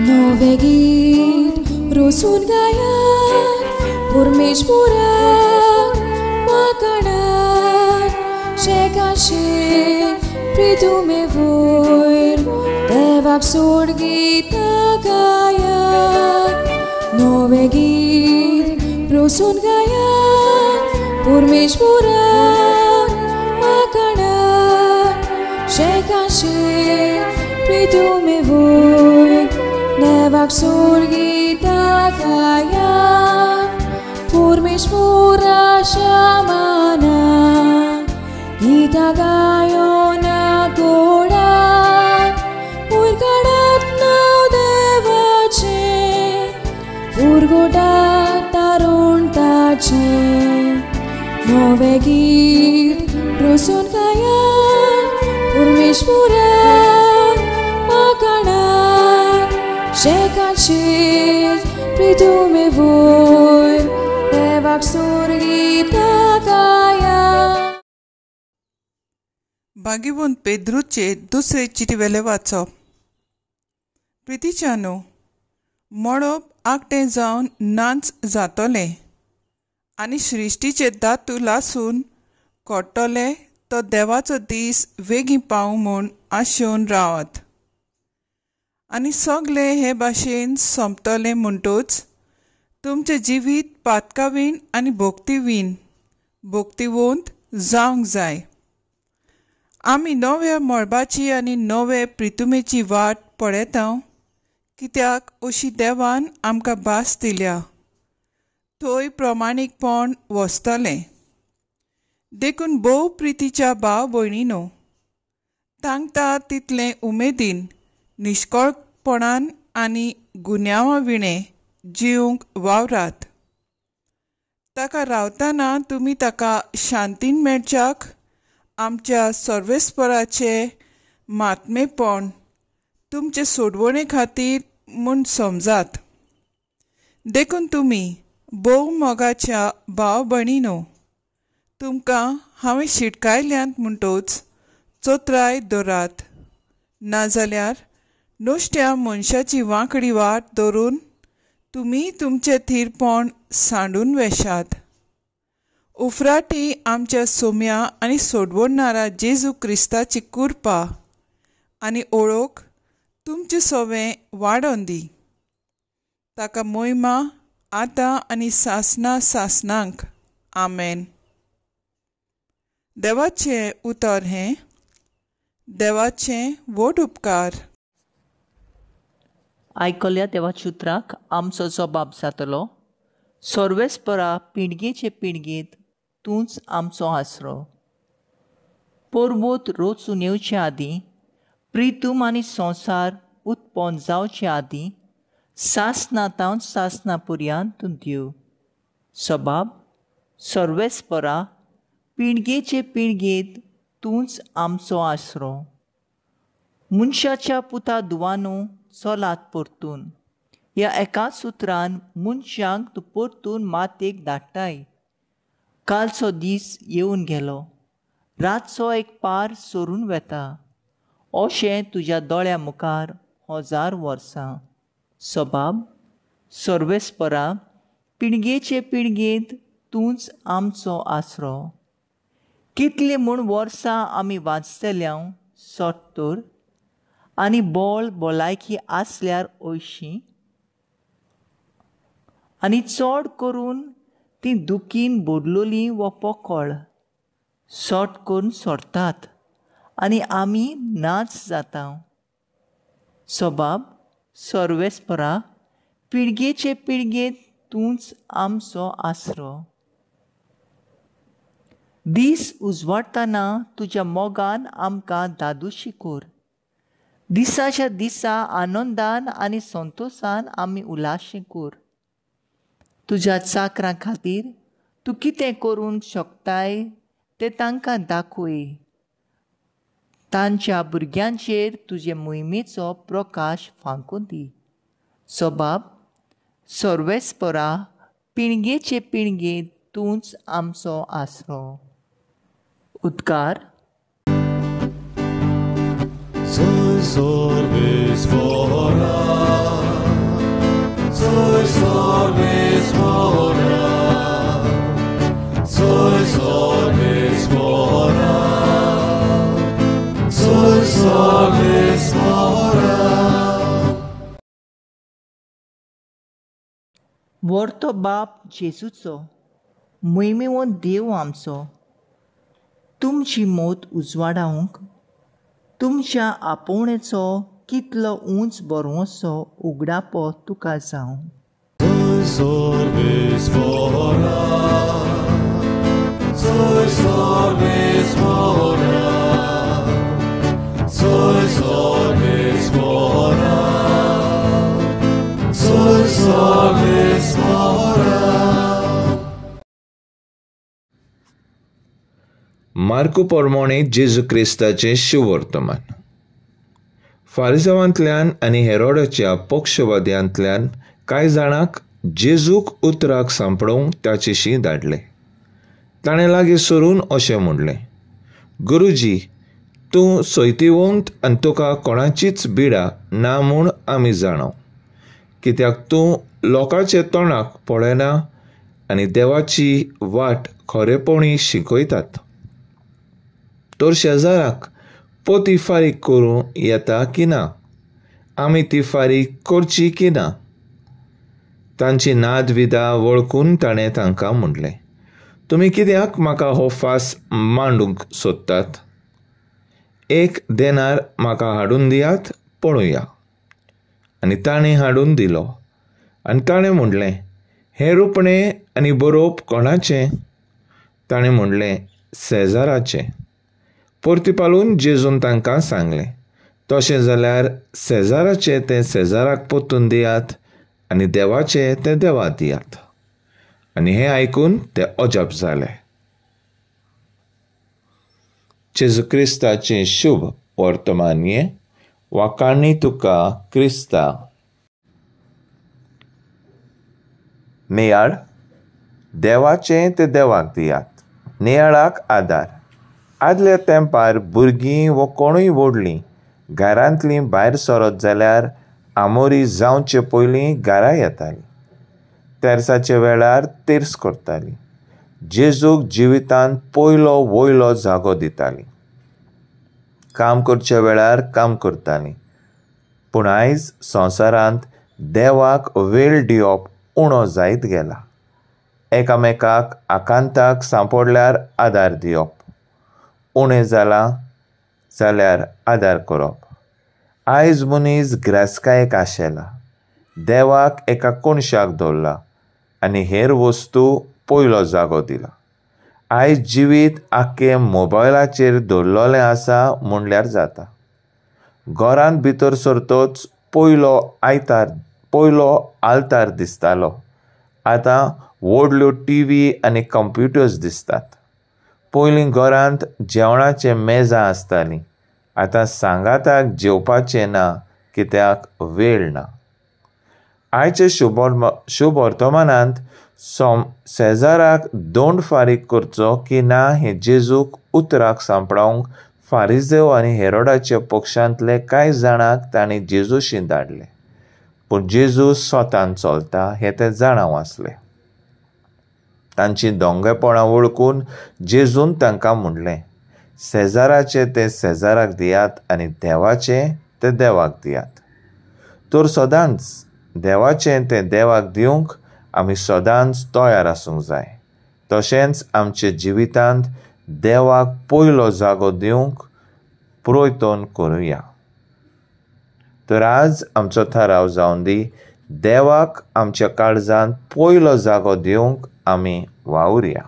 नवे गीत रोसून गायात परमेश्वराक वाकणात शेकाशे प्रितुमे वयर देवाक सोड गितां गायात नवे गीत रोसून गायात परमेश्वराक वाकणात शेकाशे प्रितुमे वयर देवाक सोड गितां गायात परमेश्वरा शामाना गीतां गायोना गोडात उरगाडात नांव देवाचें उरगोटात तारुण ताचें नवें गीत रोसून गायात परमेश्वराक वाकणात शेकाचेर प्रितुमे वयर देवाक सोड गितां गायात. भागिवंत पेद्रूचे दुसरे चिटवेले वाचप. प्रितीच्यानो, मळब आकटें जावन नाच जातोलें आनी सृश्टीचे दातू लासून कोट्टोले तो देवाचो दीस वेगीं पावूं म्हूण आशेवन रावात. आनी सगळे हे भाशेन सोंपतले म्हणटूच तुमचें जिवीत पातकावीन आनी भोक्तिवंत जावंक जाय. आमी नव्या मळबाची आनी नवे प्रितुमेची वाट पळयता, कित्याक अशी देवान आमकां भास दिल्या. थंय प्रमाणीकपण वसतलें. देखून भोव प्रितीच्या भाव भयणीनो, तांकां तितलें उमेदीन निश्कळपणान आनी गुन्यांवा विणें जिवंक वावरात. ताका रावतना तुमी ताका शांतीन मेळच्याक आमच्या सर्वेस्पराचे मातमेपण तुमचे सोडवणे खातीर म्हूण समजात. देखून तुमी भोव मोगाच्या भाव भयणीनो, तुमकां हांवें शिटकायल्यांत म्हणटूच चोत्राय दवरात, नाजाल्यार नश्ट्या मनशाची वांकडी वाट धरून तुमी तुमचें थीरपण सांडून वेशात. उफराटी आमच्या सोम्या आनी सोडवणारा जेजू क्रिस्ताची कृपा आनी ओळख तुमचें सवें वाडोवन दी. ताका महिमा आतां आनी सासनांक. आमेन. देवाचें उतर हें. देवाचें व्हड उपकार. आयकल्या देवाच्या उतराक आमचो जबाब जातलो. सर्वेस्परा पिणगेचे पिणगेंत तूंच आमचो आसरो. परबोत रोचून येवचे आदीं, प्रितूम आनी संवसार उत्पन्न जावचे आदीं, सासनातावन सासना पर्यंत तूं दिव. सबाब, सर्वेस्परा पिणगेचे पिणगेंत तूंच आमचो आसरो. मनशाच्या पुता दुवानो चलात परतून. ह्या एकाच उतरान मनशांक तूं परतून मातयेक धाडटाय. कालचो दीस येवन गेलो, रातचो एक पार सरून वेता. अशें तुज्या दोळ्या मुखार 1000 वर्सां. सबाब, सर्वेस्परा पिणगेचे पिणगेंत तूंच आमचो आसरो. कितले म्हूण वर्सां आमी वाचतल्या सत्तर, आनी भलायकी आसल्यार 80, आनी चड करून ती दुखीन बोडलोली वो पोकळ. सट करून सोडटात आनी आमी नाच जाता. सबाब, सर्वेस्परा पिळगेचे पिळगेंत तूंच आमचो आसरो. दीस उजवाडटना तुज्या मोगान आमकां दादूशी कोर. दिसाच्या दिसा आनंदान आनी संतोशान आमी उलाशीं कोर. तुज्या चाकरां खातीर तूं कितें करूंक शकताय तें तांकां दाखय. तांच्या भुरग्यांचेर तुजे मोहिमेचो प्रकाश फांकून दी. सबाब, सर्वेस्परा पिणगेचे पिणगेंत तूंच आमचो आसरो. उद्गार. Soy sorves fora व्हरतो बाप जेजूचो, मोहिमेवंत देव आमचो, तुमची मोत उजवाडावंक तुमच्या आपोवणेचो कितलो उंच बरोवचो उगडापो तुका जावं. Sois fora, sois fora, sois fora, sois fora. मार्कू पोरमोणे जेजू क्रिस्ताचें शिवर्तमान. फारिसांवांतल्यान आनी हेरोडाच्या पक्षवाद्यांतल्यान कांय जाणांक जेजूक उतराक सांपडूंक ताचेशी धाडले. ताणें लागीं सरून अशें म्हणलें, गुरुजी, तूं सैतिवंत आनी तुका कोणाचीच बिडा ना म्हूण आमी जाणव, कित्याक तूं लोकांचे तोंडाक पळयना आनी देवाची वाट खरेपणी शिकयतात. तर शेजाराक पोती फारीक करूं येता की ना, आमी ती फारीक करची की ना. तांची नादविदा वळखून ताणें तांकां म्हणलें, तुमी कित्याक म्हाका हो फास मांडूंक सोदतात? एक देनार म्हाका हाडून दियात, पळोवया. आनी ताणें हाडून दिलो. आनी ताणें म्हणलें, हें रुपणें आनी बरोवप कोणाचें? ताणें म्हणलें, शेजाराचें. परतिपालून जेजून तांकां सांगलें, तशें जाल्यार शेजाराचें तें शेजाराक पोत्तून दियात आनी देवाचें तें देवाक दियात. आनी हें आयकून ते अजाप जाले. जेजू क्रिस्ताचें शुभ वर्तमान्ये वा काणी तुका क्रिस्ता. नेयाळ, देवाचें तें देवाक दियात. नेयाळाक आदार. आदल्या तेंपार भुरगीं वो कोणूय व्हडलीं घरांतलीं भायर सरत जाल्यार आमोरी जावचे पयलीं घरा येतालीं. तेर्साच्या वेळार तेर्स करतालीं. जेजूक जिवितांत पयलो वयलो जागो दितालीं. काम करच्या वेळार काम करतालीं. पूण आयज संवसारांत देवाक वेळ दिवप उणो जायत गेला. एकामेकाक आकांताक सांपडल्यार आदार दिवप, उणें जालां जाल्यार आदार करप. आयज मनीस गिरायस्कायेक आशेला, देवाक एका कोणशाक दवरला आनी हेर वस्तू पयलो जागो दिला. आयज जिवीत आख्खें मोबायलाचेर दवरलोलें आसा म्हणल्यार जाता. घरांत भितर सरतोच पयलो आल्तार दिसतालो, आतां व्हडल्यो टीव्ही आनी कंप्युटर्स दिसतात. पयलीं घरांत जेवणाचे मेजां आसतालीं, आतां सांगाताक जेवपाचें ना कित्याक वेळ ना. आयचे शुभ वर्तमानांत शेजाराक दोंड फारीक करचो की ना हें जेजूक उतराक सांपडावंक फारिसेव आनी हेरोडाच्या पक्षांतले कांय जाणांक तांणी जेजूशी धाडले. पूण जेजू स्वतान चलता हें ते जाणाव आसले. तांची दोंगेपणां वळखून जेजून तांकां म्हणलें, शेजाराचें तें शेजाराक दियात आनी देवाचें तें देवाक दियात. तर सदांच देवाचें तें देवाक दिवंक आमी सदांच तयार आसूंक जाय. तशेंच आमचे जिवितांत देवाक पयलो जागो दिवंक प्रयत्न करुया. तर आज आमचो थाराव जावन दी, देवाक आमच्या काळजांत पयलो जागो दिवंक आमी वावुरया.